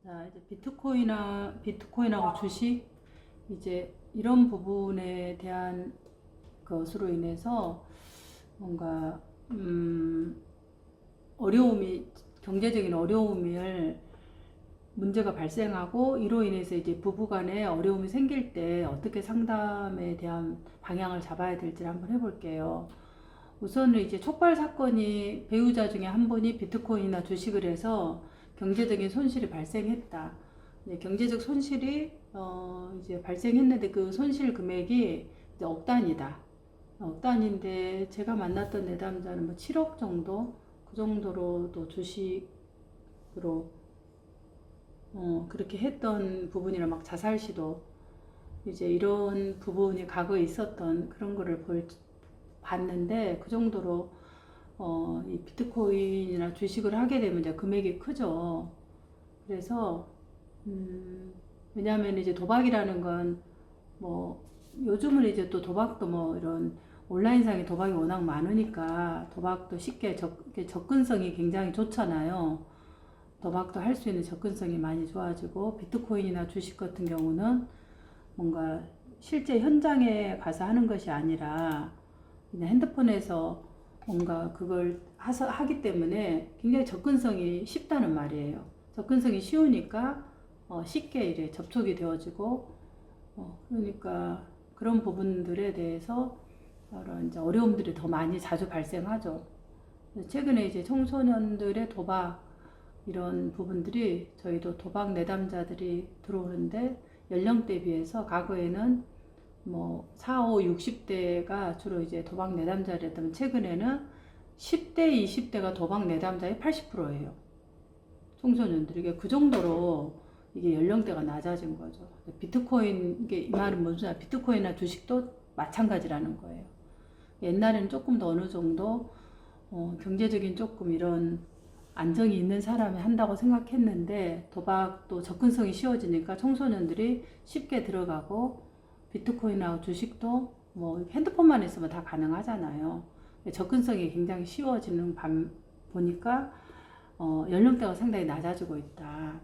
자, 이제 비트코인하고 주식, 이제 이런 부분에 대한 것으로 인해서 뭔가, 어려움이, 경제적인 어려움을 문제가 발생하고 이로 인해서 이제 부부간에 어려움이 생길 때 어떻게 상담에 대한 방향을 잡아야 될지를 한번 해볼게요. 우선은 이제 촉발 사건이 배우자 중에 한 분이 비트코인이나 주식을 해서 경제적인 손실이 발생했다. 경제적 손실이 이제 발생했는데 그 손실 금액이 이제 억 단위다. 억 단위인데 제가 만났던 내담자는 뭐 7억 정도 그 정도로도 주식으로 그렇게 했던 부분이라 막 자살 시도 이제 이런 부분이 과거에 있었던 그런 거를 봤는데 그 정도로 이 비트코인이나 주식을 하게 되면 이제 금액이 크죠. 그래서 왜냐하면 이제 도박이라는 건 뭐 요즘은 이제 또 도박도 뭐 이런 온라인상의 도박이 워낙 많으니까 도박도 쉽게 접근성이 굉장히 좋잖아요. 도박도 할 수 있는 접근성이 많이 좋아지고 비트코인이나 주식 같은 경우는 뭔가 실제 현장에 가서 하는 것이 아니라 그냥 핸드폰에서 뭔가 그걸 하기 때문에 굉장히 접근성이 쉽다는 말이에요. 접근성이 쉬우니까 쉽게 이제 접촉이 되어지고 그러니까 그런 부분들에 대해서 이제 어려움들이 더 많이 자주 발생하죠. 최근에 이제 청소년들의 도박 이런 부분들이 저희도 도박 내담자들이 들어오는데 연령대 비해서 과거에는 뭐 4, 5, 60대가 주로 이제 도박 내담자였다면 최근에는 10대, 20대가 도박 내담자의 80%예요. 청소년들이. 이게 그 정도로 이게 연령대가 낮아진 거죠. 비트코인, 이게 이 말은 무슨 말, 비트코인이나 주식도 마찬가지라는 거예요. 옛날에는 조금 더 어느 정도 경제적인 조금 이런 안정이 있는 사람이 한다고 생각했는데 도박도 접근성이 쉬워지니까 청소년들이 쉽게 들어가고 비트코인하고 주식도 뭐 핸드폰만 있으면 다 가능하잖아요. 접근성이 굉장히 쉬워지는 보니까 연령대가 상당히 낮아지고 있다.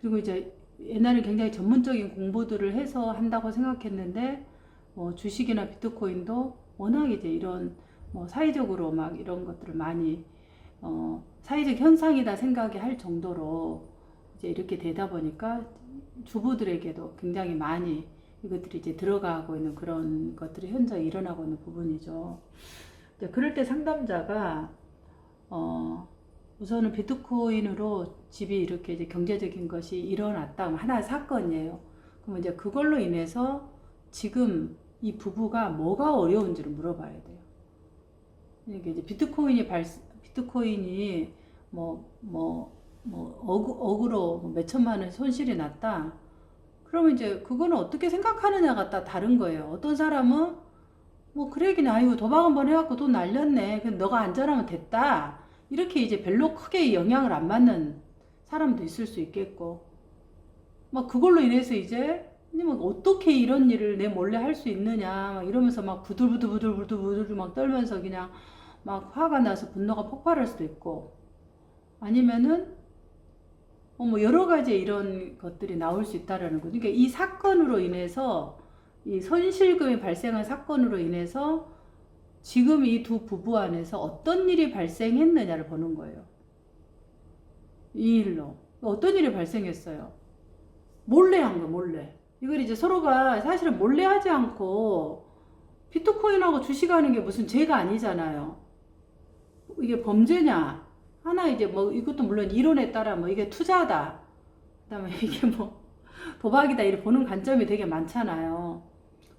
그리고 이제 옛날에 굉장히 전문적인 공부들을 해서 한다고 생각했는데 주식이나 비트코인도 워낙 이제 이런 사회적으로 막 이런 것들을 많이 사회적 현상이다 생각이 할 정도로 이제 이렇게 되다 보니까 주부들에게도 굉장히 많이 이것들이 이제 들어가고 있는 그런 것들이 현재 일어나고 있는 부분이죠. 그럴 때 상담자가 우선은 비트코인으로 집이 이렇게 이제 경제적인 것이 일어났다. 하나의 사건이에요. 그럼 이제 그걸로 인해서 지금 이 부부가 뭐가 어려운지를 물어봐야 돼요. 이게 이제 비트코인이 억으로 몇 천만 원 손실이 났다. 그러면 이제 그거는 어떻게 생각하느냐가 다 다른 거예요. 어떤 사람은 뭐 그래 그냥 아이고 도박 한번 해갖고 돈 날렸네. 그럼 너가 안전하면 됐다. 이렇게 이제 별로 크게 영향을 안 받는 사람도 있을 수 있겠고, 막 그걸로 인해서 이제 막 어떻게 이런 일을 내 몰래 할 수 있느냐 막 이러면서 막 부들부들 막 떨면서 그냥 막 화가 나서 분노가 폭발할 수도 있고, 아니면은 뭐 여러 가지 이런 것들이 나올 수 있다라는 거죠. 그러니까 이 사건으로 인해서 이 손실금이 발생한 사건으로 인해서 지금 이 두 부부 안에서 어떤 일이 발생했느냐를 보는 거예요. 이 일로 어떤 일이 발생했어요. 몰래 한 거, 몰래. 이걸 이제 서로가 사실은 몰래 하지 않고 비트코인하고 주식하는 게 무슨 죄가 아니잖아요. 이게 범죄냐? 하나 이제 뭐 이것도 물론 이론에 따라 뭐 이게 투자다. 그다음에 이게 뭐 도박이다 이렇게 보는 관점이 되게 많잖아요.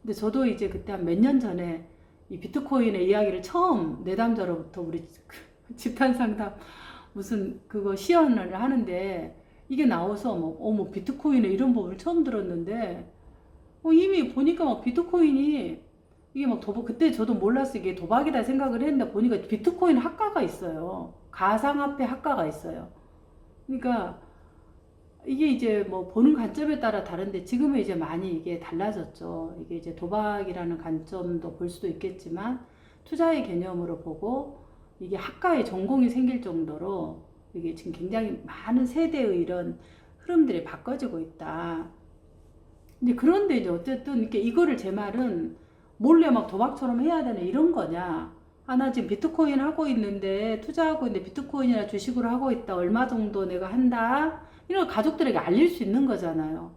근데 저도 이제 그때 한 몇 년 전에 이 비트코인의 이야기를 처음 내담자로부터 우리 집단 상담 무슨 그거 시연을 하는데 이게 나와서 뭐 비트코인의 이런 법을 처음 들었는데 이미 보니까 막 비트코인이 이게 막 그때 저도 몰랐어요. 이게 도박이다 생각을 했는데 보니까 비트코인 학과가 있어요. 가상화폐 학과가 있어요. 그러니까 이게 이제 뭐 보는 관점에 따라 다른데 지금은 이제 많이 이게 달라졌죠. 이게 이제 도박이라는 관점도 볼 수도 있겠지만 투자의 개념으로 보고 이게 학과에 전공이 생길 정도로 이게 지금 굉장히 많은 세대의 이런 흐름들이 바꿔지고 있다. 근데 그런데 이제 어쨌든 이렇게 이거를 제 말은 몰래 막 도박처럼 해야 되는 이런 거냐. 아, 나 지금 비트코인 하고 있는데, 투자하고 있는데 비트코인이나 주식으로 하고 있다. 얼마 정도 내가 한다. 이런 거 가족들에게 알릴 수 있는 거잖아요.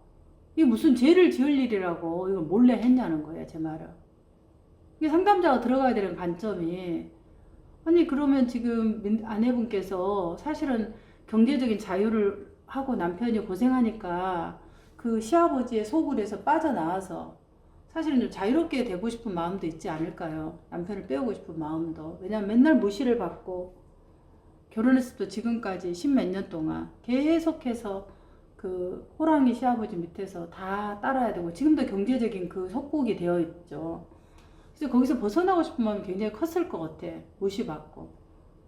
이게 무슨 죄를 지을 일이라고 이걸 몰래 했냐는 거예요, 제 말은. 이게 상담자가 들어가야 되는 관점이, 아니 그러면 지금 아내분께서 사실은 경제적인 자유를 하고 남편이 고생하니까 그 시아버지의 소굴에서 빠져나와서 사실은 좀 자유롭게 되고 싶은 마음도 있지 않을까요? 남편을 빼오고 싶은 마음도. 왜냐면 맨날 무시를 받고 결혼했을 때 지금까지 십몇 년 동안 계속해서 그 호랑이 시아버지 밑에서 다 따라야 되고 지금도 경제적인 그 속국이 되어 있죠. 그래서 거기서 벗어나고 싶은 마음이 굉장히 컸을 것 같아. 무시받고.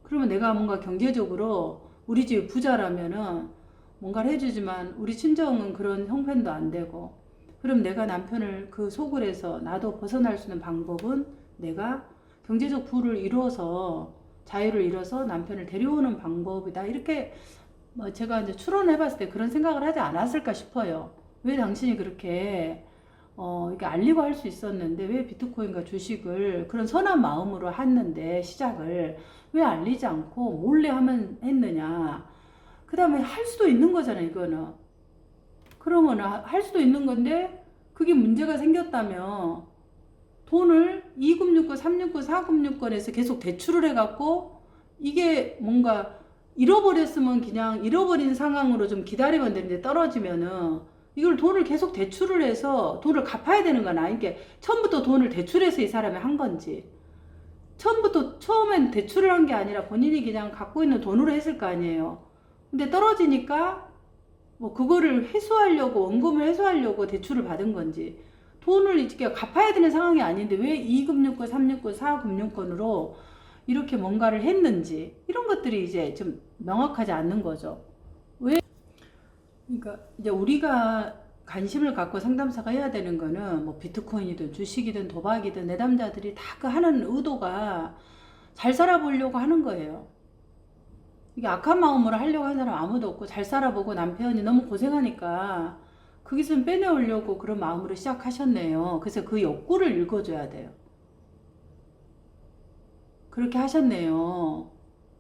그러면 내가 뭔가 경제적으로 우리 집 부자라면은 뭔가를 해주지만 우리 친정은 그런 형편도 안 되고, 그럼 내가 남편을 그 소굴에서 나도 벗어날 수 있는 방법은 내가 경제적 부를 이루어서 자유를 이뤄서 남편을 데려오는 방법이다. 이렇게 뭐 제가 이제 추론해 봤을 때 그런 생각을 하지 않았을까 싶어요. 왜 당신이 그렇게 이렇게 알리고 할 수 있었는데 왜 비트코인과 주식을 그런 선한 마음으로 했는데 시작을 왜 알리지 않고 몰래 하면 했느냐. 그 다음에 할 수도 있는 거잖아요, 이거는. 그러면 할 수도 있는 건데 그게 문제가 생겼다면 돈을 2금융권, 3금융권, 4금융권에서 계속 대출을 해갖고 이게 뭔가 잃어버렸으면 그냥 잃어버린 상황으로 좀 기다리면 되는데 떨어지면은 이걸 돈을 계속 대출을 해서 돈을 갚아야 되는 건 아니게 처음부터 돈을 대출해서 이 사람이 한 건지 처음엔 대출을 한 게 아니라 본인이 그냥 갖고 있는 돈으로 했을 거 아니에요. 근데 떨어지니까 뭐 그거를 회수하려고 원금을 회수하려고 대출을 받은 건지 돈을 이렇게 갚아야 되는 상황이 아닌데 왜 2금융권, 3금융권, 4금융권으로 이렇게 뭔가를 했는지 이런 것들이 이제 좀 명확하지 않는 거죠. 왜? 그러니까 이제 우리가 관심을 갖고 상담사가 해야 되는 거는 뭐 비트코인이든 주식이든 도박이든 내담자들이 다 그 하는 의도가 잘 살아보려고 하는 거예요. 이게 악한 마음으로 하려고 하는 사람 아무도 없고 잘 살아보고 남편이 너무 고생하니까 그 기술 빼내오려고 그런 마음으로 시작하셨네요. 그래서 그 욕구를 읽어줘야 돼요. 그렇게 하셨네요.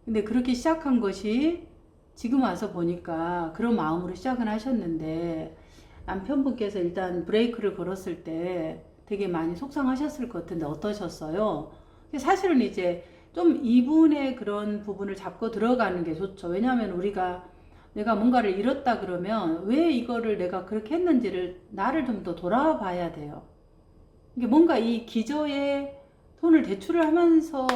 근데 그렇게 시작한 것이 지금 와서 보니까 그런 마음으로 시작은 하셨는데 남편분께서 일단 브레이크를 걸었을 때 되게 많이 속상하셨을 것 같은데 어떠셨어요? 사실은 이제 좀 이분의 그런 부분을 잡고 들어가는 게 좋죠. 왜냐하면 우리가 내가 뭔가를 잃었다 그러면 왜 이거를 내가 그렇게 했는지를 나를 좀 더 돌아봐야 돼요. 이게 뭔가 이 기저에 돈을 대출을 하면서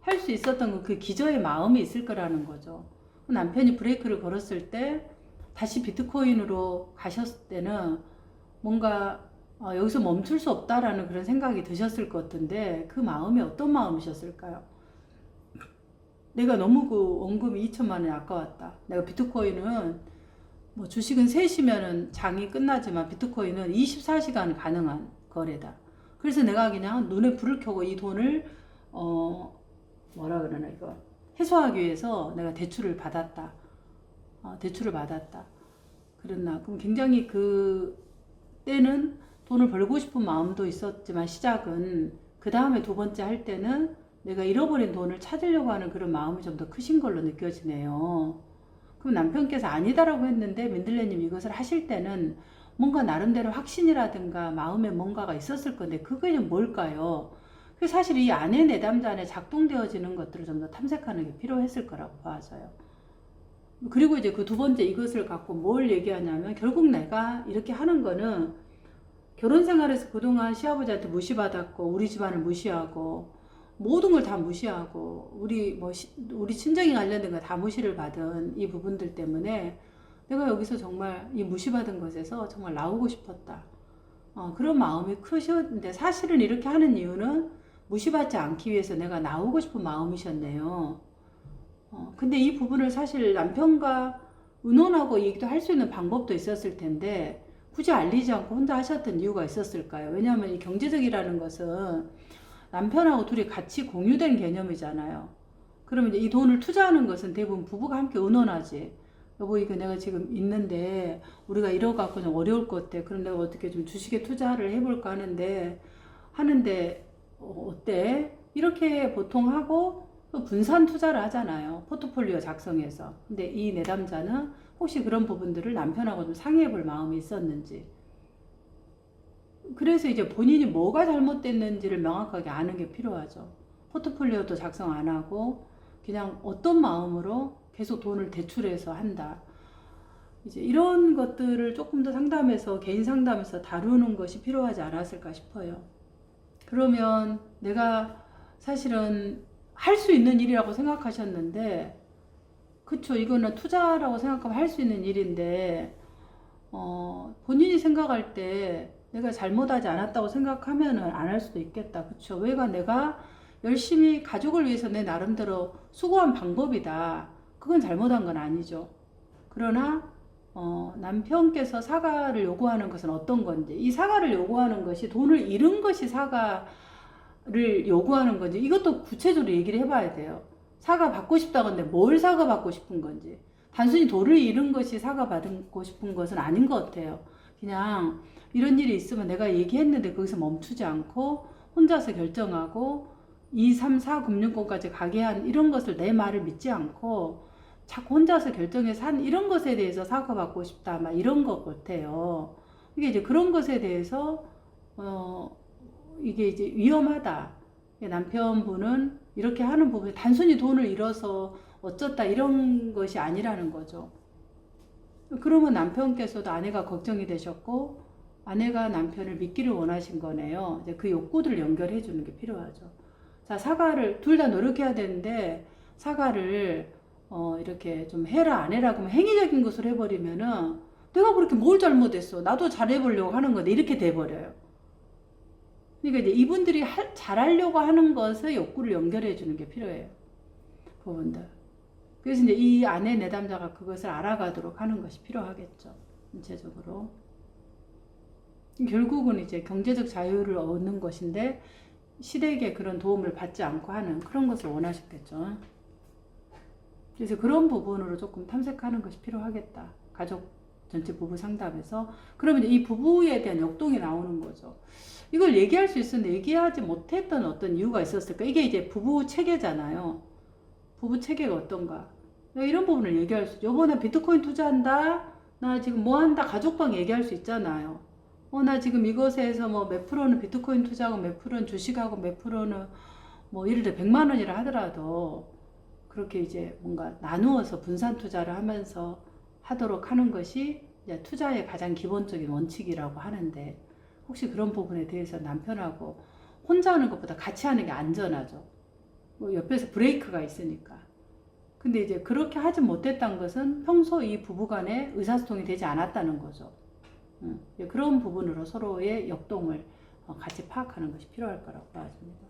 할 수 있었던 그 기저의 마음이 있을 거라는 거죠. 남편이 브레이크를 걸었을 때 다시 비트코인으로 가셨을 때는 뭔가 여기서 멈출 수 없다라는 그런 생각이 드셨을 것 같은데 그 마음이 어떤 마음이셨을까요? 내가 너무 그 원금이 2천만 원이 아까웠다. 내가 비트코인은 뭐 주식은 3시면은 장이 끝나지만 비트코인은 24시간 가능한 거래다. 그래서 내가 그냥 눈에 불을 켜고 이 돈을 뭐라 그러나 이거 해소하기 위해서 내가 대출을 받았다. 대출을 받았다. 그랬나? 그럼 굉장히 그 때는 돈을 벌고 싶은 마음도 있었지만 시작은 그 다음에 두 번째 할 때는 내가 잃어버린 돈을 찾으려고 하는 그런 마음이 좀 더 크신 걸로 느껴지네요. 그럼 남편께서 아니다라고 했는데 민들레님 이것을 하실 때는 뭔가 나름대로 확신이라든가 마음에 뭔가가 있었을 건데 그게 뭘까요? 사실 이 아내 내담자 안에 작동되어지는 것들을 좀 더 탐색하는 게 필요했을 거라고 봐서요. 그리고 이제 그 두 번째 이것을 갖고 뭘 얘기하냐면 결국 내가 이렇게 하는 거는 결혼 생활에서 그동안 시아버지한테 무시받았고 우리 집안을 무시하고 모든 걸 다 무시하고 우리 친정이 관련된 거 다 무시를 받은 이 부분들 때문에 내가 여기서 정말 이 무시받은 것에서 정말 나오고 싶었다. 그런 마음이 크셨는데 사실은 이렇게 하는 이유는 무시받지 않기 위해서 내가 나오고 싶은 마음이셨네요. 근데 이 부분을 사실 남편과 의논하고 얘기도 할 수 있는 방법도 있었을 텐데 굳이 알리지 않고 혼자 하셨던 이유가 있었을까요? 왜냐하면 이 경제적이라는 것은 남편하고 둘이 같이 공유된 개념이잖아요. 그러면 이제 이 돈을 투자하는 것은 대부분 부부가 함께 의논하지. 여보 이거 내가 지금 있는데 우리가 이러 갖고 좀 어려울 것 같아. 그럼 내가 어떻게 좀 주식에 투자를 해볼까 하는데 어때? 이렇게 보통 하고 또 분산 투자를 하잖아요. 포트폴리오 작성해서. 근데 이 내담자는 혹시 그런 부분들을 남편하고 좀 상의해 볼 마음이 있었는지. 그래서 이제 본인이 뭐가 잘못됐는지를 명확하게 아는 게 필요하죠. 포트폴리오도 작성 안 하고 그냥 어떤 마음으로 계속 돈을 대출해서 한다. 이제 이런 것들을 조금 더 상담해서 개인 상담에서 다루는 것이 필요하지 않았을까 싶어요. 그러면 내가 사실은 할 수 있는 일이라고 생각하셨는데, 그쵸, 이거는 투자라고 생각하면 할 수 있는 일인데 본인이 생각할 때 내가 잘못하지 않았다고 생각하면은 안 할 수도 있겠다. 그쵸? 왜가 내가 열심히 가족을 위해서 내 나름대로 수고한 방법이다. 그건 잘못한 건 아니죠. 그러나 남편께서 사과를 요구하는 것은 어떤 건지, 이 사과를 요구하는 것이 돈을 잃은 것이 사과를 요구하는 건지, 이것도 구체적으로 얘기를 해봐야 돼요. 사과 받고 싶다건데 뭘 사과 받고 싶은 건지. 단순히 돈을 잃은 것이 사과 받고 싶은 것은 아닌 것 같아요. 그냥 이런 일이 있으면 내가 얘기했는데 거기서 멈추지 않고 혼자서 결정하고 2, 3, 4 금융권까지 가게 한 이런 것을 내 말을 믿지 않고 자꾸 혼자서 결정해서 한 이런 것에 대해서 사과받고 싶다 막 이런 것 같아요. 이게 이제 그런 것에 대해서 이게 이제 위험하다. 남편분은 이렇게 하는 부분이 단순히 돈을 잃어서 어쩌다 이런 것이 아니라는 거죠. 그러면 남편께서도 아내가 걱정이 되셨고 아내가 남편을 믿기를 원하신 거네요. 이제 그 욕구들을 연결해 주는 게 필요하죠. 자, 사과를 둘 다 노력해야 되는데 사과를 이렇게 좀 해라 안 해라 그러면 행위적인 것을 해버리면은 내가 그렇게 뭘 잘못했어. 나도 잘해보려고 하는 건데 이렇게 돼버려요. 그러니까 이제 이분들이 잘하려고 하는 것에 욕구를 연결해 주는 게 필요해요. 부분들. 그래서 이제 이 아내 내담자가 그것을 알아가도록 하는 것이 필요하겠죠. 전체적으로. 결국은 이제 경제적 자유를 얻는 것인데 시댁의 그런 도움을 받지 않고 하는 그런 것을 원하셨겠죠. 그래서 그런 부분으로 조금 탐색하는 것이 필요하겠다. 가족 전체 부부 상담에서. 그러면 이 부부에 대한 역동이 나오는 거죠. 이걸 얘기할 수 있었는데 얘기하지 못했던 어떤 이유가 있었을까? 이게 이제 부부 체계잖아요. 부부 체계가 어떤가? 이런 부분을 얘기할 수 있죠. 여보, 나 비트코인 투자한다. 나 지금 뭐 한다. 가족방 얘기할 수 있잖아요. 나 지금 이것에서 뭐 몇 프로는 비트코인 투자하고 몇 프로는 주식하고 몇 프로는 뭐 예를 들어 100만 원이라 하더라도 그렇게 이제 뭔가 나누어서 분산 투자를 하면서 하도록 하는 것이 이제 투자의 가장 기본적인 원칙이라고 하는데 혹시 그런 부분에 대해서 남편하고 혼자 하는 것보다 같이 하는 게 안전하죠. 뭐 옆에서 브레이크가 있으니까. 근데 이제 그렇게 하지 못했다는 것은 평소 이 부부간에 의사소통이 되지 않았다는 거죠. 그런 부분으로 서로의 역동을 같이 파악하는 것이 필요할 거라고 봐집니다.